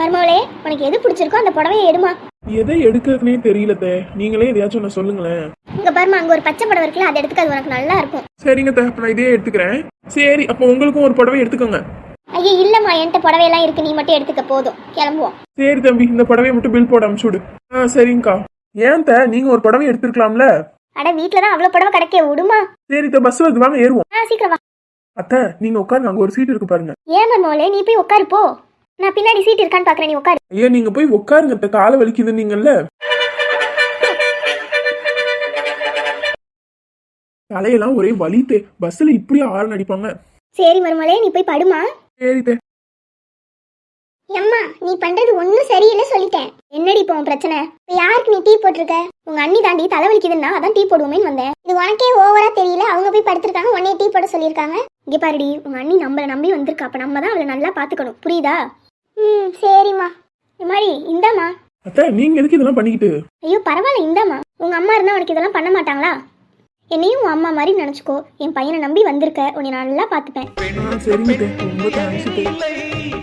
மருமகளே, உனக்கு எது பிடிச்சிருக்கோ அந்த புடவையை எடுமா. எதை எடுக்கிறதுனே தெரியலத்தே, நீங்களே எதையாச்சும் ஒன்று சொல்லுங்களேன். இங்க பாருமா, அங்க ஒரு பச்சை புடவை இருக்குல்ல, அதை எடுத்துக்க, அது உனக்கு நல்லா இருக்கும். சரிங்க தே, நான் இதே எடுத்துக்கிறேன். சரி, அப்போ உங்களுக்கும் ஒரு புடவை எடுத்துக்கோங்க. ஐயா இல்லம்மா, என்கிட்ட புடவையெல்லாம் இருக்கு, நீ மட்டும் எடுத்துக்க, போதும், கிளம்புவோம். சரி தம்பி, இந்த புடவையை மட்டும் பில் போட அனுப்பிச்சுடு. சரிங்கக்கா. ஏன் தே, நீங்க ஒரு புடவை எடுத்துருக்கலாம்ல? அட வீட்டுலதான் அவ்வளவு புடவை கிடைக்க, விடுமா. சரி தே, பஸ் வருது, வாங்க ஏறுவோம். சீக்கிரம் வா. அத்தை, நீங்க உட்காருங்க, அங்க ஒரு சீட் இருக்கு பாருங்க. ஏன் மருமகளே, நீ போய் உட்காரு போ. நான் பின்னாடி சீட் இருக்கான்னு பாக்குறேன், நீ உட்காரு. ஐயா நீங்க போய் உட்காருங்க அத்தை, காலை வலிக்குது நீங்கல்ல. தலையெல்லாம் ஒரே வலித்தே, பஸ்ல இப்படியே ஆறு அடிப்பாங்க. சரி மருமகளே, நீ போய் படுமா. சரி தே. எம்மா, நீ பண்றது ஒன்னும் சரியில்லை சொல்லிட்டேன். என்னடி இப்போ உன் பிரச்சனை? இப்ப யாருக்கு நீ டீ போட்டிருக்க? உங்க அண்ணி தாண்டி தலைவலிக்குதுன்னா அதான் டீ போடுவோமேன்னு வந்தேன். இது உனக்கே ஓவரா தெரியல, அவங்க போய் படுத்திருக்காங்க, உடனே டீ போட சொல்லியிருக்காங்க. இங்க பாருடி, உங்க அண்ணி நம்மள நம்பி வந்திருக்கா, அப்ப நம்ம தான் அவளை நல்லா பாத்துக்கணும், புரியுதா? சரிம்மா. இந்த மாதிரி இந்தாமா. அத்தை, நீங்க எதுக்கு இதெல்லாம் பண்ணிக்கிட்டு? ஐயோ பரவாயில்ல, இந்தாமா. உங்க அம்மா இருந்தா உனக்கு இதெல்லாம் பண்ண மாட்டாங்களா? என்னையும் உன் அம்மா மாதிரி நினைச்சுக்கோ. என் பையனை நம்பி வந்திருக்க, உன்னை நல்லா பாத்துப்பேன். சரிங்க தே, ரொம்ப தேங்க்ஸ்.